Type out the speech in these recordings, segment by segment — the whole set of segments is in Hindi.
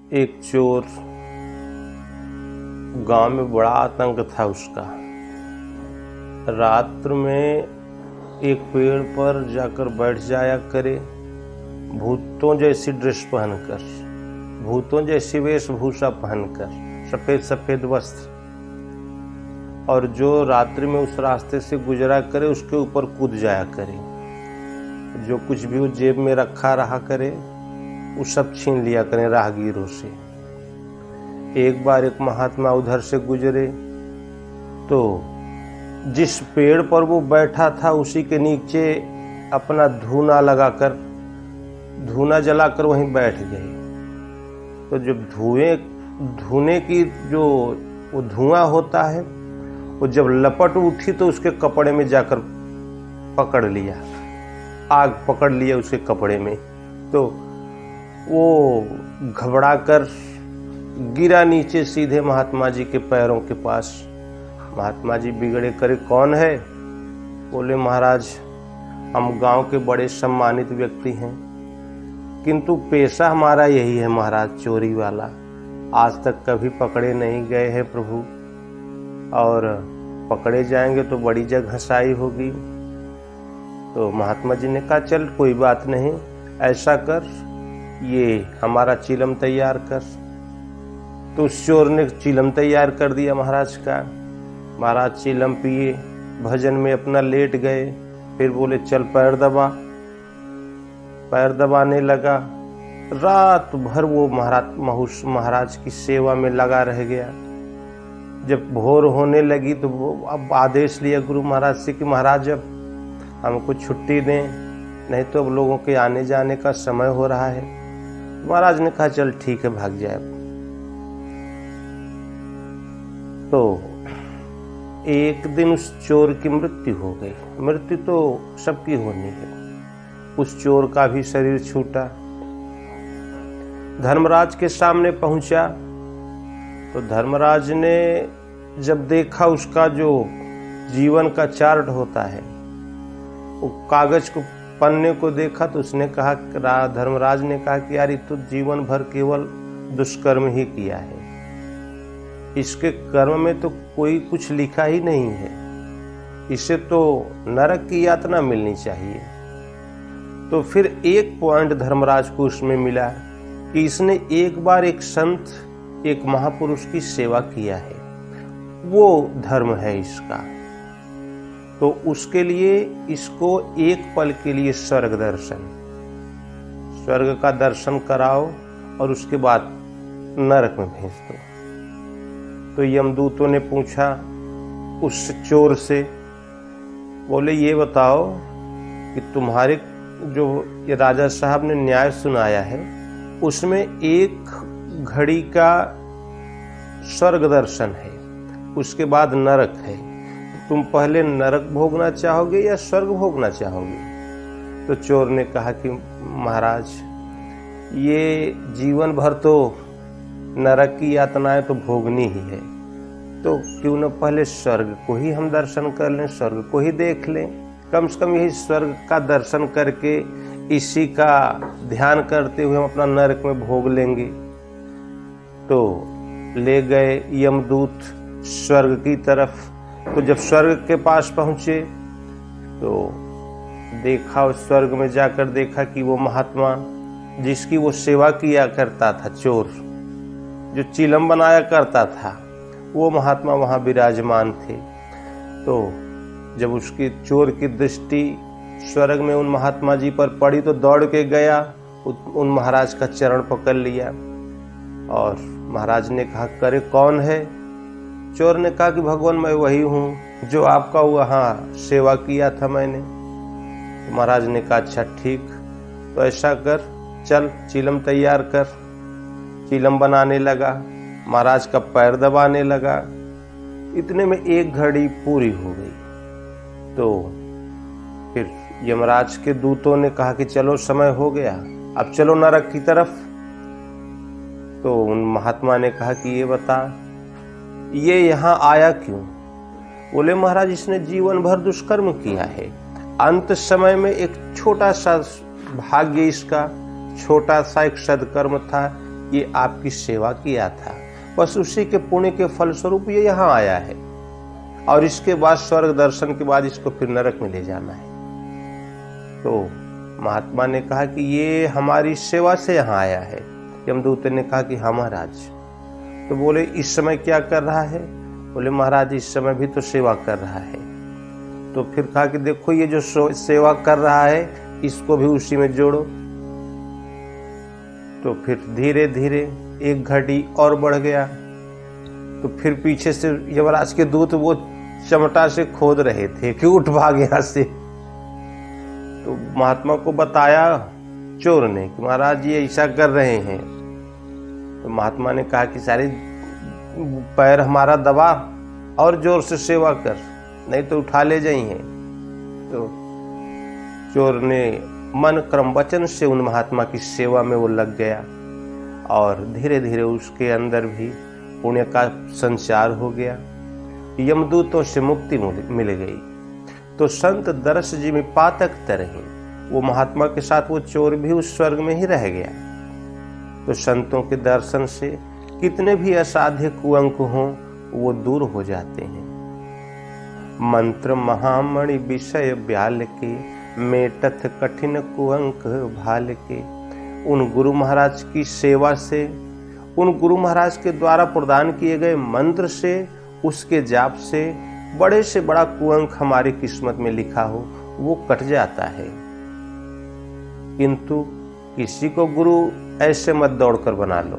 एक चोर, गांव में बड़ा आतंक था उसका। रात्र में एक पेड़ पर जाकर बैठ जाया करे, भूतों जैसी ड्रेस पहनकर, भूतों जैसी वेशभूषा पहनकर, सफेद सफेद वस्त्र, और जो रात्रि में उस रास्ते से गुजरा करे उसके ऊपर कूद जाया करे। जो कुछ भी वो जेब में रखा रहा करे वो सब छीन लिया करें राहगीरों से। एक बार एक महात्मा उधर से गुजरे तो जिस पेड़ पर वो बैठा था उसी के नीचे अपना धूना लगाकर, धूना जलाकर वहीं बैठ गए। तो जब धुएं की जो वो धुआं होता है वो जब लपट उठी तो उसके कपड़े में जाकर पकड़ लिया, आग पकड़ लिया उसके कपड़े में। तो वो घबराकर गिरा नीचे सीधे महात्मा जी के पैरों के पास। महात्मा जी बिगड़े, करे कौन है? बोले महाराज हम गांव के बड़े सम्मानित व्यक्ति हैं, किंतु पेशा हमारा यही है महाराज, चोरी वाला। आज तक कभी पकड़े नहीं गए हैं प्रभु, और पकड़े जाएंगे तो बड़ी जगहंसाई होगी। तो महात्मा जी ने कहा चल कोई बात नहीं, ऐसा कर ये हमारा चिलम तैयार कर। तो उस चोर ने चिलम तैयार कर दिया महाराज का। महाराज चिलम पिए, भजन में अपना लेट गए। फिर बोले चल पैर दबा। पैर दबाने लगा। रात भर वो महाराज की सेवा में लगा रह गया। जब भोर होने लगी तो वो अब आदेश लिया गुरु महाराज से कि महाराज अब हमको छुट्टी दें, नहीं तो अब लोगों के आने जाने का समय हो रहा है। महाराज ने कहा चल ठीक है भाग जाए। तो एक दिन उस चोर की मृत्यु हो गई। मृत्यु तो सबकी होनी है। उस चोर का भी शरीर छूटा। धर्मराज के सामने पहुंचा तो धर्मराज ने जब देखा उसका जो जीवन का चार्ट होता है, वो कागज को, पन्ने को देखा तो उसने कहा, धर्मराज ने कहा कि यार ये तो जीवन भर केवल दुष्कर्म ही किया है, इसके कर्म में तो कोई कुछ लिखा ही नहीं है, इसे तो नरक की यातना मिलनी चाहिए। तो फिर एक पॉइंट धर्मराज को उसमें मिला कि इसने एक बार एक संत, एक महापुरुष की सेवा किया है, वो धर्म है इसका। तो उसके लिए इसको एक पल के लिए स्वर्ग दर्शन, स्वर्ग का दर्शन कराओ और उसके बाद नरक में भेज दो। तो यमदूतों ने पूछा उस चोर से, बोले ये बताओ कि तुम्हारे जो ये राजा साहब ने न्याय सुनाया है उसमें एक घड़ी का स्वर्ग दर्शन है, उसके बाद नरक है, तुम पहले नरक भोगना चाहोगे या स्वर्ग भोगना चाहोगे? तो चोर ने कहा कि महाराज ये जीवन भर तो नरक की यातनाएं तो भोगनी ही है, तो क्यों न पहले स्वर्ग को ही हम दर्शन कर लें, स्वर्ग को ही देख लें। कम से कम यही स्वर्ग का दर्शन करके इसी का ध्यान करते हुए हम अपना नरक में भोग लेंगे। तो ले गए यमदूत स्वर्ग की तरफ। तो जब स्वर्ग के पास पहुंचे तो देखा, उस स्वर्ग में जाकर देखा कि वो महात्मा जिसकी वो सेवा किया करता था, चोर जो चिलम बनाया करता था, वो महात्मा वहां विराजमान थे। तो जब उसकी चोर की दृष्टि स्वर्ग में उन महात्मा जी पर पड़ी तो दौड़ के गया, उन महाराज का चरण पकड़ लिया और महाराज ने कहा करे कौन है? चोर ने कहा कि भगवान मैं वही हूँ जो आपका वहाँ सेवा किया था मैंने। तो महाराज ने कहा अच्छा ठीक, तो ऐसा कर चल चिलम तैयार कर। चिलम बनाने लगा, महाराज का पैर दबाने लगा। इतने में एक घड़ी पूरी हो गई। तो फिर यमराज के दूतों ने कहा कि चलो समय हो गया, अब चलो नरक की तरफ। तो उन महात्मा ने कहा कि ये बता ये यहाँ आया क्यों? बोले महाराज इसने जीवन भर दुष्कर्म किया है, अंत समय में एक छोटा सा भाग्य, इसका छोटा सा एक सदकर्म था ये आपकी सेवा किया था, बस उसी के पुण्य के फलस्वरूप ये यहाँ आया है, और इसके बाद स्वर्ग दर्शन के बाद इसको फिर नरक में ले जाना है। तो महात्मा ने कहा कि ये हमारी सेवा से यहाँ आया है। यमदूत ने कहा कि हाँ महाराज। तो बोले इस समय क्या कर रहा है? बोले महाराज इस समय भी तो सेवा कर रहा है। तो फिर कहा कि देखो ये जो सेवा कर रहा है इसको भी उसी में जोड़ो। तो फिर धीरे धीरे एक घड़ी और बढ़ गया। तो फिर पीछे से यमराज के दूत वो चमटा से खोद रहे थे कि उठ भाग यहाँ से। तो महात्मा को बताया चोर ने कि महाराज ये ऐसा कर रहे हैं। तो महात्मा ने कहा कि सारे पैर हमारा दबा और जोर से सेवा कर, नहीं तो उठा ले जाइए। तो चोर ने मन क्रम वचन से उन महात्मा की सेवा में वो लग गया, और धीरे धीरे उसके अंदर भी पुण्य का संचार हो गया, यमदूतों से मुक्ति मिल गई। तो संत दरस जी में पातक तरही, वो महात्मा के साथ वो चोर भी उस स्वर्ग में ही रह गया। तो संतों के दर्शन से कितने भी असाध्य कुअंक हों वो दूर हो जाते हैं। मंत्र महामणि विषय ब्याल के, मेटथ कठिन कुअंक भाल के। उन गुरु महाराज की सेवा से, उन गुरु महाराज के द्वारा प्रदान किए गए मंत्र से, उसके जाप से बड़े से बड़ा कुअंक हमारी किस्मत में लिखा हो वो कट जाता है। किंतु किसी को गुरु ऐसे मत दौड़कर बना लो।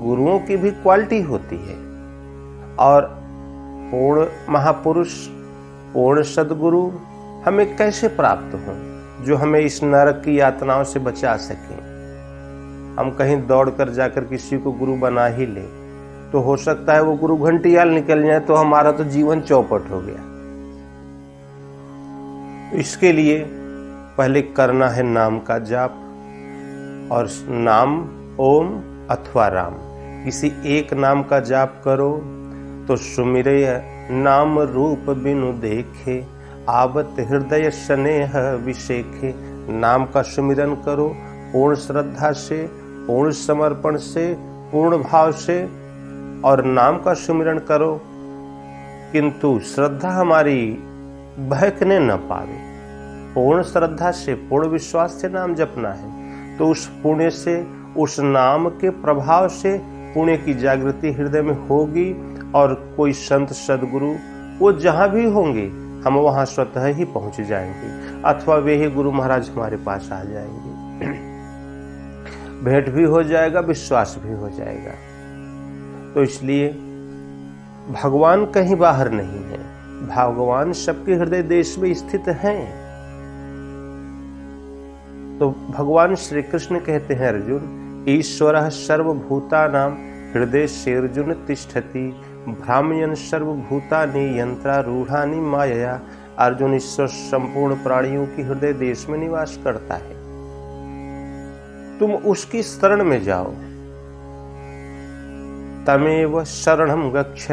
गुरुओं की भी क्वालिटी होती है, और पूर्ण महापुरुष, पूर्ण सदगुरु हमें कैसे प्राप्त हो जो हमें इस नरक की यातनाओं से बचा सके। हम कहीं दौड़कर जाकर किसी को गुरु बना ही ले तो हो सकता है वो गुरु घंटियाल निकल जाए तो हमारा तो जीवन चौपट हो गया। तो इसके लिए पहले करना है नाम का जाप, और नाम ओम अथवा राम, किसी एक नाम का जाप करो तो सुमिरे नाम रूप बिनु देखे, आवत हृदय स्नेह विशेखे। नाम का सुमिरन करो पूर्ण श्रद्धा से, पूर्ण समर्पण से, पूर्ण भाव से, और नाम का सुमिरन करो, किंतु श्रद्धा हमारी बहकने न पावे। पूर्ण श्रद्धा से, पूर्ण विश्वास से नाम जपना है, तो उस पुण्य से, उस नाम के प्रभाव से पुण्य की जागृति हृदय में होगी, और कोई संत सदगुरु वो जहां भी होंगे हम वहां स्वतः ही पहुंच जाएंगे, अथवा वे ही गुरु महाराज हमारे पास आ जाएंगे। भेंट भी हो जाएगा, विश्वास भी हो जाएगा। तो इसलिए भगवान कहीं बाहर नहीं है, भगवान सबके हृदय देश में स्थित हैं। तो भगवान श्री कृष्ण कहते हैं अर्जुन, ईश्वरः सर्वभूतानां हृदय अर्जुन तिष्ठति, भ्राम्यन् सर्वभूतानि यंत्रारूढ़ानि मायया। अर्जुन ईश्वर संपूर्ण प्राणियों की हृदय देश में निवास करता है। तुम उसकी शरण में जाओ, तमेव शरणं गच्छ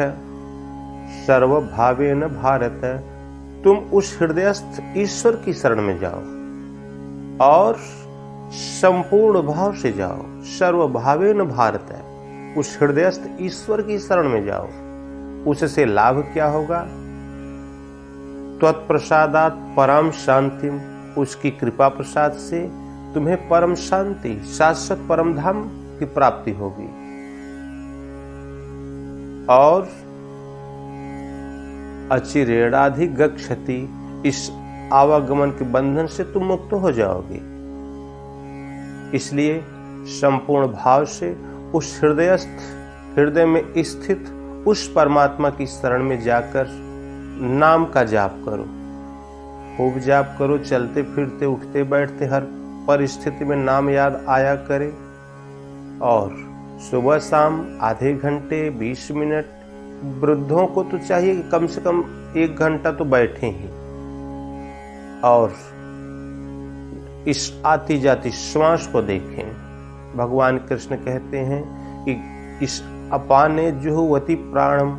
सर्वभावेन भारत। तुम उस हृदयस्थ ईश्वर की शरण में जाओ और संपूर्ण भाव से जाओ। सर्वभावेन भारत, उस हृदयस्थ ईश्वर की शरण में जाओ। उससे लाभ क्या होगा? त्वत्प्रसादात् परम शांतिम, उसकी कृपा प्रसाद से तुम्हें परम शांति, शाश्वत परम धाम की प्राप्ति होगी। और अचिरेणाधिगच्छति, इस आवागमन के बंधन से तुम मुक्त हो जाओगे। इसलिए संपूर्ण भाव से उस हृदय में स्थित उस परमात्मा की शरण में जाकर नाम का जाप करो, खूब जाप करो। चलते फिरते, उठते बैठते, हर परिस्थिति में नाम याद आया करे। और सुबह शाम आधे घंटे, 20 मिनट, वृद्धों को तो चाहिए कि कम से कम 1 घंटा तो बैठे ही। और इस आती जाती श्वास को देखें। भगवान कृष्ण कहते हैं कि इस अपाने जुहुवति प्राणम,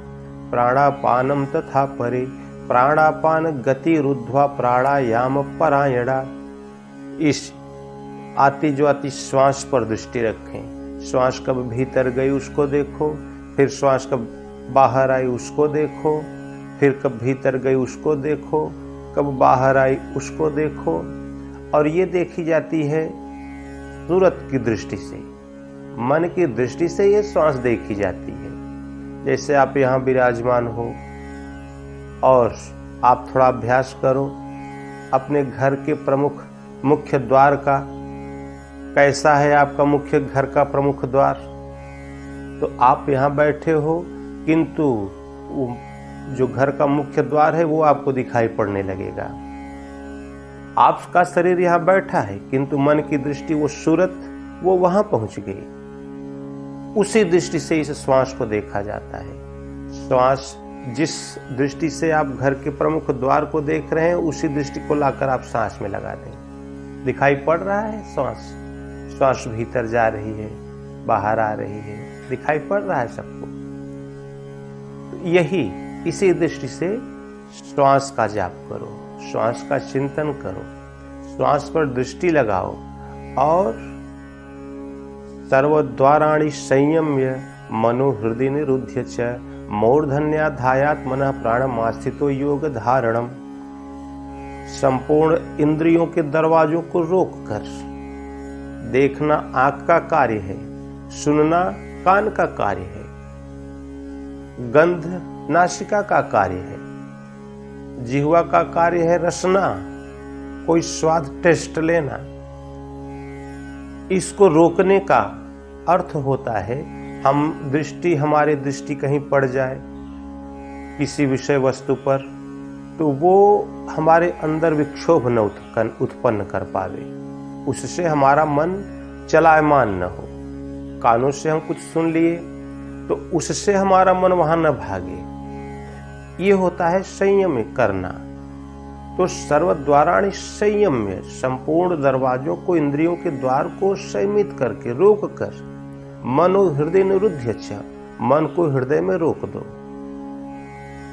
प्राणापानम तथा परे, प्राणापान गति रुद्ध्वा प्राणायाम परायणा। इस आती जाती श्वास पर दृष्टि रखें। श्वास कब भीतर गई उसको देखो, फिर श्वास कब बाहर आई उसको देखो, फिर कब भीतर गई उसको देखो, कब बाहर आई उसको देखो। और ये देखी जाती है सूरत की दृष्टि से, मन की दृष्टि से ये श्वास देखी जाती है। जैसे आप यहाँ विराजमान हो और आप थोड़ा अभ्यास करो अपने घर के प्रमुख मुख्य द्वार का, कैसा है आपका मुख्य घर का प्रमुख द्वार। तो आप यहाँ बैठे हो, किंतु जो घर का मुख्य द्वार है वो आपको दिखाई पड़ने लगेगा। आपका शरीर यहाँ बैठा है, किंतु मन की दृष्टि वो सूरत वो वहां पहुंच गई। उसी दृष्टि से इस श्वास को देखा जाता है। श्वास जिस दृष्टि से आप घर के प्रमुख द्वार को देख रहे हैं, उसी दृष्टि को लाकर आप सांस में लगा दें। दिखाई पड़ रहा है श्वास, श्वास भीतर जा रही है, बाहर आ रही है, दिखाई पड़ रहा है सबको। यही इसी दृष्टि से श्वास का जाप करो, श्वास का चिंतन करो, श्वास पर दृष्टि लगाओ और सर्वद्वाराणि संयम्य मनो हृदय निरुध्य च मूर्धन्याधायात् मनः प्राणमास्थितो योग धारणम। संपूर्ण इंद्रियों के दरवाजों को रोककर, देखना आंख का कार्य है, सुनना कान का कार्य है, गंध नासिका का कार्य है, जिह्वा का कार्य है रसना, कोई स्वाद टेस्ट लेना। इसको रोकने का अर्थ होता है हमारे दृष्टि कहीं पड़ जाए किसी विषय वस्तु पर, तो वो हमारे अंदर विक्षोभ न उत्पन्न कर पावे, उससे हमारा मन चलायमान न हो। कानों से हम कुछ सुन लिए तो उससे हमारा मन वहां न भागे। ये होता है संयम करना। तो सर्वद्वाराणि संयम्य, संपूर्ण दरवाजों को, इंद्रियों के द्वार को संयमित करके, रोक कर, मनो हृदय निरुध्य च, मन को हृदय में रोक दो।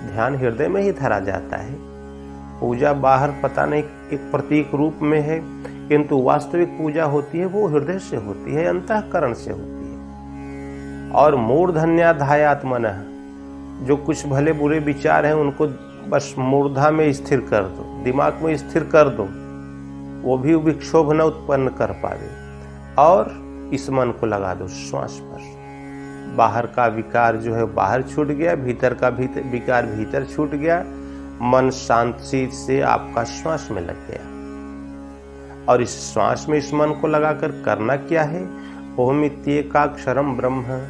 ध्यान हृदय में ही धरा जाता है। पूजा बाहर पता नहीं एक प्रतीक रूप में है, किंतु वास्तविक पूजा होती है वो हृदय से होती है, अंतःकरण से होती है। और मूर्धन्याधायात् मनः, जो कुछ भले बुरे विचार हैं उनको बस मूर्धा में स्थिर कर दो, दिमाग में स्थिर कर दो, वो भी विक्षोभ न उत्पन्न कर पावे। और इस मन को लगा दो श्वास पर। बाहर का विकार जो है बाहर छूट गया, भीतर का विकार भीतर छूट गया, मन शांति से आपका श्वास में लग गया। और इस श्वास में इस मन को लगाकर करना क्या है? ओम इत्येकाक्षरम ब्रह्म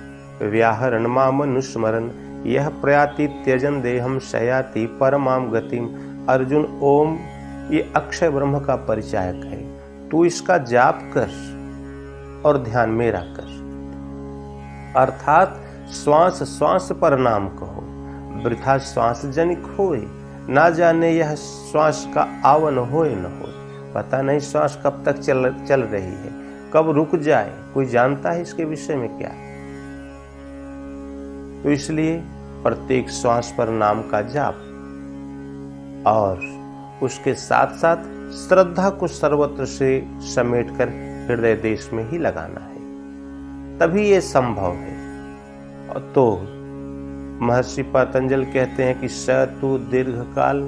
व्याहरण मामनुस्मरन् यह प्रयाति त्यजन देहम शयाति परमाम गतिम। अर्जुन, ओम ये अक्षय ब्रह्म का परिचायक है, तू इसका जाप कर और ध्यान मेरा कर। अर्थात श्वास श्वास पर नाम कहो, वृथा श्वास जनिक होए, ना जाने यह श्वास का आवन होए न हो। पता नहीं श्वास कब तक चल रही है, कब रुक जाए, कोई जानता है इसके विषय में क्या? तो इसलिए प्रत्येक श्वास पर नाम का जाप और उसके साथ साथ श्रद्धा को सर्वत्र से समेटकर हृदय देश में ही लगाना है, तभी ये संभव है। और तो महर्षि पतंजल कहते हैं कि स तु दीर्घकाल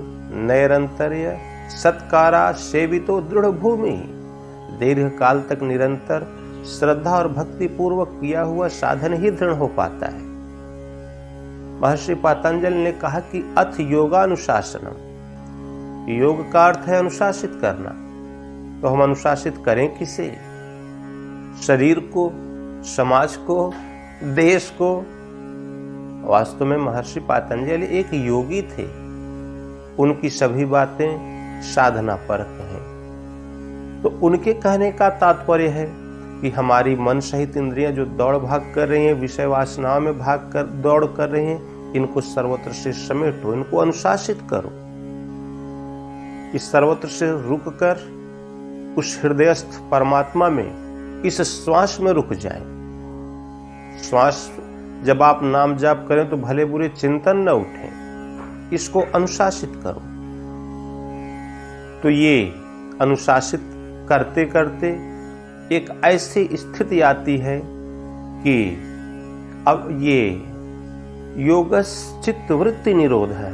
नैरंतर्य सत्कारा सेवितो दृढ़ भूमि। दीर्घ काल तक निरंतर श्रद्धा और भक्ति पूर्वक किया हुआ साधन ही दृढ़ हो पाता है। महर्षि पतंजल ने कहा कि अथ योगानुशासनम, योग का अर्थ है अनुशासित करना। तो हम अनुशासित करें किसे? शरीर को, समाज को, देश को। वास्तव में महर्षि पतंजलि एक योगी थे, उनकी सभी बातें साधना परक हैं। तो उनके कहने का तात्पर्य है कि हमारी मन सहित इंद्रियां जो दौड़ भाग कर रही हैं, विषय वासनाओं में दौड़ कर रही हैं, इनको सर्वत्र से समेटो, इनको अनुशासित करो। इस सर्वत्र से रुक कर उस हृदयस्थ परमात्मा में, इस श्वास में रुक जाए। श्वास जब आप नाम जाप करें तो भले बुरे चिंतन न उठे, इसको अनुशासित करो। तो ये अनुशासित करते करते एक ऐसी स्थिति आती है कि अब ये योगस चित्त वृत्ति निरोध है।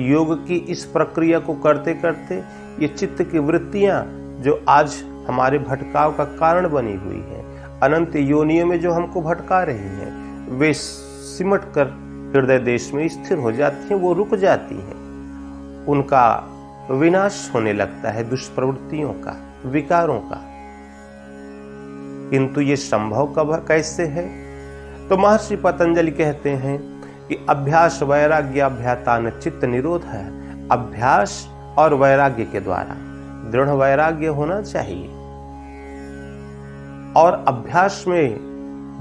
योग की इस प्रक्रिया को करते करते ये चित्त की वृत्तियां जो आज हमारे भटकाव का कारण बनी हुई है, अनंत योनियों में जो हमको भटका रही हैं, वे सिमट कर हृदय देश में स्थिर हो जाती हैं, वो रुक जाती हैं, उनका विनाश होने लगता है, दुष्प्रवृत्तियों का, विकारों का। किंतु ये संभव कब कैसे है? तो महर्षि पतंजलि कहते हैं कि अभ्यास वैराग्य अभ्यातान चित्त निरोध है। अभ्यास और वैराग्य के द्वारा दृढ़ वैराग्य होना चाहिए और अभ्यास में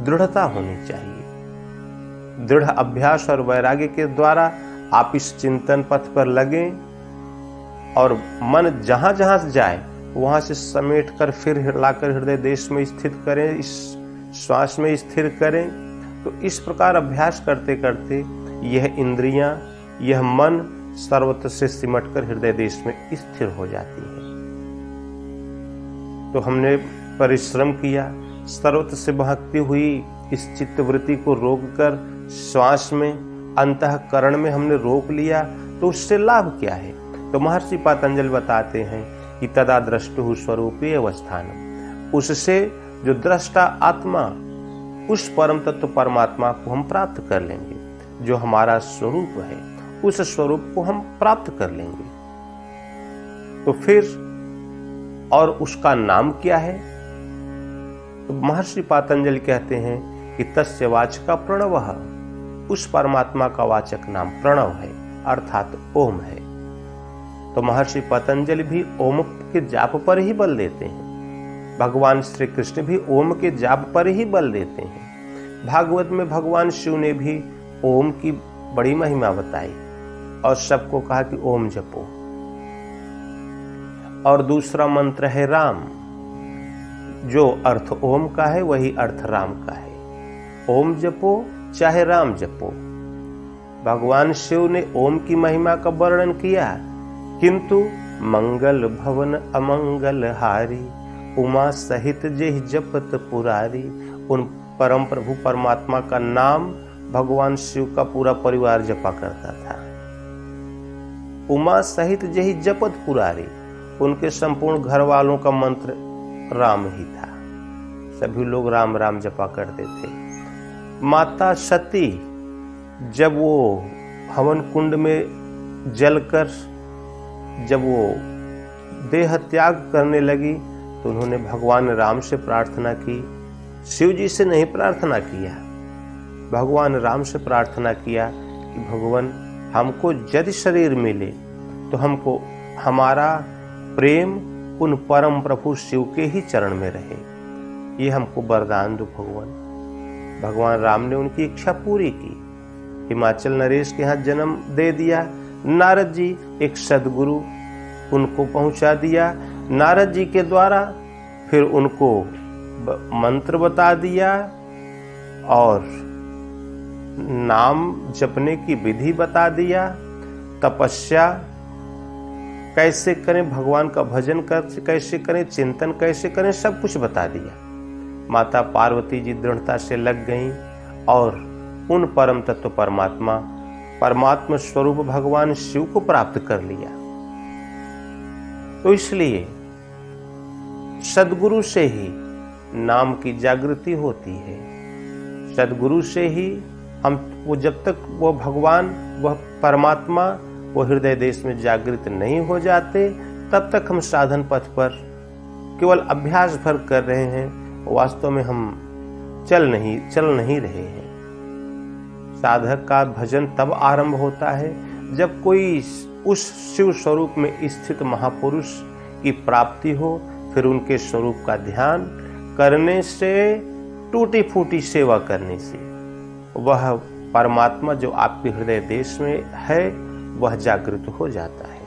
दृढ़ता होनी चाहिए। दृढ़ अभ्यास और वैराग्य के द्वारा आप इस चिंतन पथ पर लगें और मन जहां जहां से जाए वहां से समेट कर फिर लाकर हृदय देश में स्थित करें, इस श्वास में स्थिर करें। तो इस प्रकार अभ्यास करते करते यह इंद्रियां, यह मन सर्वत्र से सिमटकर हृदय देश में स्थिर हो जाती है। तो हमने परिश्रम किया, सर्वत्र से बहकती हुई इस चित्तवृत्ति को रोककर श्वास में, अंतःकरण में हमने रोक लिया, तो उससे लाभ क्या है? तो महर्षि पतंजलि बताते हैं कि तदा द्रष्टुः स्वरूपे अवस्थानम्, उससे जो दृष्टा आत्मा, उस परम तत्व परमात्मा को हम प्राप्त कर लेंगे। जो हमारा स्वरूप है उस स्वरूप को हम प्राप्त कर लेंगे। तो फिर और उसका नाम क्या है? तो महर्षि पतंजलि कहते हैं कि तस्य वाचका प्रणवः, उस परमात्मा का वाचक नाम प्रणव है, अर्थात ओम है। तो महर्षि पतंजलि भी ओम के जाप पर ही बल देते हैं। भगवान श्री कृष्ण भी ओम के जाप पर ही बल देते हैं। भागवत में भगवान शिव ने भी ओम की बड़ी महिमा बताई और सबको कहा कि ओम जपो। और दूसरा मंत्र है राम, जो अर्थ ओम का है वही अर्थ राम का है। ओम जपो चाहे राम जपो। भगवान शिव ने ओम की महिमा का वर्णन किया, किंतु मंगल भवन अमंगल हारी, उमा सहित जेहि जपत पुरारी। उन परम प्रभु परमात्मा का नाम भगवान शिव का पूरा परिवार जपा करता था। उमा सहित जेहि जपत पुरारी, उनके संपूर्ण घर वालों का मंत्र राम ही था। सभी लोग राम राम जपा करते थे। माता सती जब वो हवन कुंड में जलकर जब वो देह त्याग करने लगी तो उन्होंने भगवान राम से प्रार्थना की, शिव जी से नहीं प्रार्थना किया, भगवान राम से प्रार्थना किया कि भगवान हमको यदि शरीर मिले तो हमको हमारा प्रेम उन परम प्रभु शिव के ही चरण में रहे, ये हमको वरदान दो भगवान। भगवान राम ने उनकी इच्छा पूरी की, हिमाचल नरेश के यहाँ जन्म दे दिया। नारद जी एक सदगुरु उनको पहुंचा दिया, नारद जी के द्वारा फिर उनको मंत्र बता दिया और नाम जपने की विधि बता दिया, तपस्या कैसे करें, भगवान का भजन कैसे करें, चिंतन कैसे करें, सब कुछ बता दिया। माता पार्वती जी दृढ़ता से लग गईं और उन परम तत्व परमात्मा स्वरूप भगवान शिव को प्राप्त कर लिया। तो इसलिए सद्गुरु से ही नाम की जागृति होती है। सद्गुरु से ही हम वो जब तक वो भगवान वह परमात्मा वो हृदय देश में जागृत नहीं हो जाते तब तक हम साधन पथ पर केवल अभ्यास भर कर रहे हैं, वास्तव में हम चल नहीं रहे हैं। साधक का भजन तब आरंभ होता है जब कोई उस शिव स्वरूप में स्थित महापुरुष की प्राप्ति हो, फिर उनके स्वरूप का ध्यान करने से, टूटी फूटी सेवा करने से वह परमात्मा जो आपके हृदय देश में है वह जागृत हो जाता है।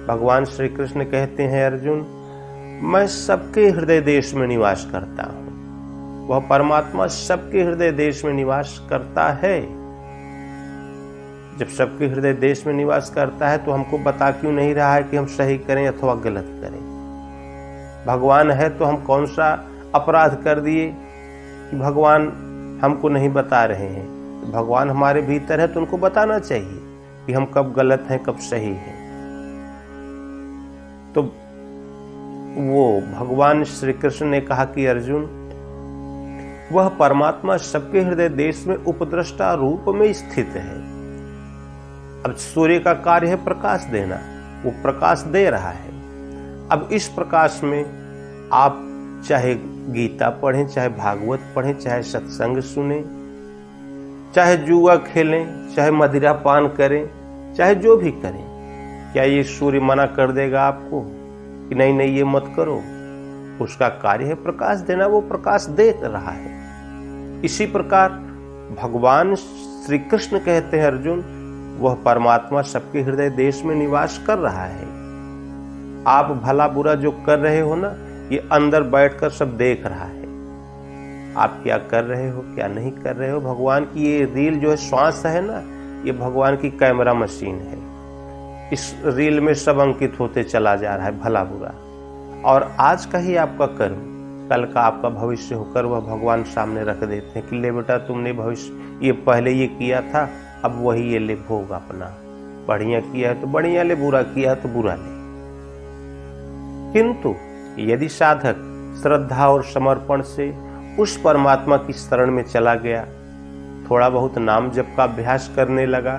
भगवान श्री कृष्ण कहते हैं, अर्जुन मैं सबके हृदय देश में निवास करता हूं। वह परमात्मा सबके हृदय देश में निवास करता है। जब सबके हृदय देश में निवास करता है तो हमको बता क्यों नहीं रहा है कि हम सही करें अथवा गलत करें? भगवान है तो हम कौन सा अपराध कर दिए कि भगवान हमको नहीं बता रहे हैं। तो भगवान हमारे भीतर है तो उनको बताना चाहिए कि हम कब गलत हैं कब सही हैं। तो वो भगवान श्री कृष्ण ने कहा कि अर्जुन, वह परमात्मा सबके हृदय देश में उपद्रष्टा रूप में स्थित है। अब सूर्य का कार्य है प्रकाश देना, वो प्रकाश दे रहा है। अब इस प्रकाश में आप चाहे गीता पढ़ें, चाहे भागवत पढ़ें, चाहे सत्संग सुने, चाहे जुआ खेलें, चाहे मदिरा पान करें, चाहे जो भी करें, क्या ये सूर्य मना कर देगा आपको कि नहीं नहीं ये मत करो? उसका कार्य है प्रकाश देना, वो प्रकाश दे रहा है। इसी प्रकार भगवान श्री कृष्ण कहते हैं अर्जुन, वह परमात्मा सबके हृदय देश में निवास कर रहा है। आप भला बुरा जो कर रहे हो ना, ये अंदर बैठकर सब देख रहा है। आप क्या कर रहे हो क्या नहीं कर रहे हो। भगवान की ये रील जो है, श्वास है ना, ये भगवान की कैमरा मशीन है। इस रील में सब अंकित होते चला जा रहा है, भला बुरा। और आज का ही आपका कर्म कल का आपका भविष्य होकर वह भगवान सामने रख देते हैं कि ले बेटा, तुमने भविष्य ये पहले ये किया था, अब वही ये ले भोग अपना। बढ़िया किया है तो बढ़िया ले, बुरा किया है तो बुरा ले। किंतु यदि साधक श्रद्धा और समर्पण से उस परमात्मा की शरण में चला गया, थोड़ा बहुत नाम जप का अभ्यास करने लगा,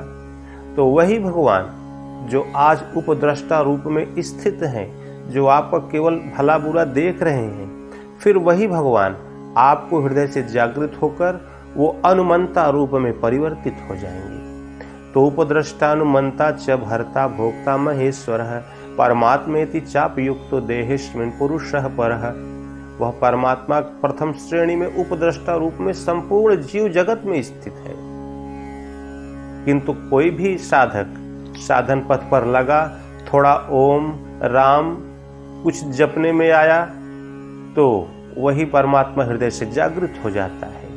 तो वही भगवान जो आज उपद्रष्टा रूप में स्थित हैं, जो आपका केवल भला बुरा देख रहे हैं, फिर वही भगवान आपको हृदय से जागृत होकर वो अनुमंता रूप में परिवर्तित हो जाएंगे। तो उपद्रष्टानुमंता च भर्ता भोक्ता महेश्वरः परमात्मेति चापयुक्तो देहेस्मिन् पुरुषः परः। वह परमात्मा प्रथम श्रेणी में उपद्रष्टा रूप में संपूर्ण जीव जगत में स्थित है। किंतु कोई भी साधक साधन पथ पर लगा, थोड़ा ओम राम कुछ जपने में आया, तो वही परमात्मा हृदय से जागृत हो जाता है,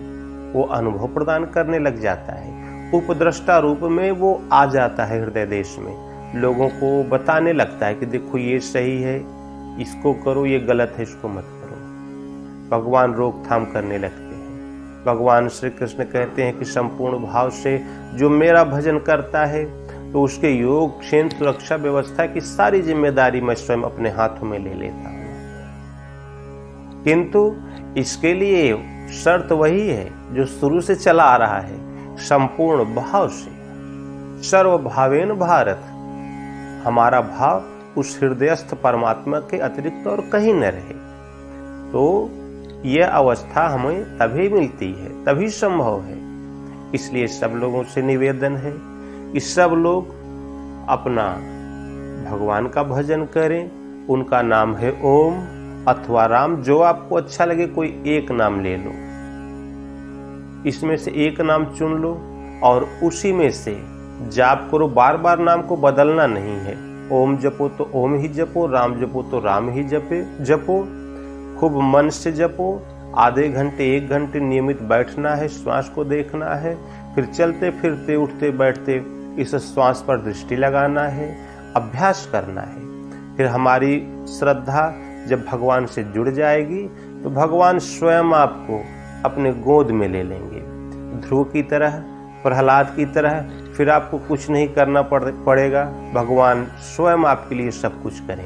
वो अनुभव प्रदान करने लग जाता है। उपद्रष्टा रूप में वो आ जाता है हृदय देश में, लोगों को बताने लगता है कि देखो ये सही है, इसको करो, ये गलत है, इसको मत करो। भगवान रोकथाम करने लगते हैं। भगवान श्री कृष्ण कहते हैं कि संपूर्ण भाव से जो मेरा भजन करता है, तो उसके योग क्षेम सुरक्षा व्यवस्था की सारी जिम्मेदारी मैं स्वयं अपने हाथों में ले लेता हूँ। किंतु इसके लिए शर्त वही है जो शुरू से चला आ रहा है, संपूर्ण भाव से। सर्वभावेन भारत, हमारा भाव उस हृदयस्थ परमात्मा के अतिरिक्त और कहीं न रहे। तो यह अवस्था हमें तभी मिलती है, तभी संभव है। इसलिए सब लोगों से निवेदन है कि सब लोग अपना भगवान का भजन करें। उनका नाम है ओम अथवा राम, जो आपको अच्छा लगे कोई एक नाम ले लो, इसमें से एक नाम चुन लो और उसी में से जाप करो। बार बार नाम को बदलना नहीं है। ओम जपो तो ओम ही जपो, राम जपो तो राम ही जपो। खूब मन से जपो। आधे घंटे एक घंटे नियमित बैठना है, श्वास को देखना है, फिर चलते फिरते उठते बैठते इस श्वास पर दृष्टि लगाना है, अभ्यास करना है। फिर हमारी श्रद्धा जब भगवान से जुड़ जाएगी तो भगवान स्वयं आपको अपने गोद में ले लेंगे, ध्रुव की तरह, प्रहलाद की तरह। फिर आपको कुछ नहीं करना पड़ेगा, भगवान स्वयं आपके लिए सब कुछ करेंगे।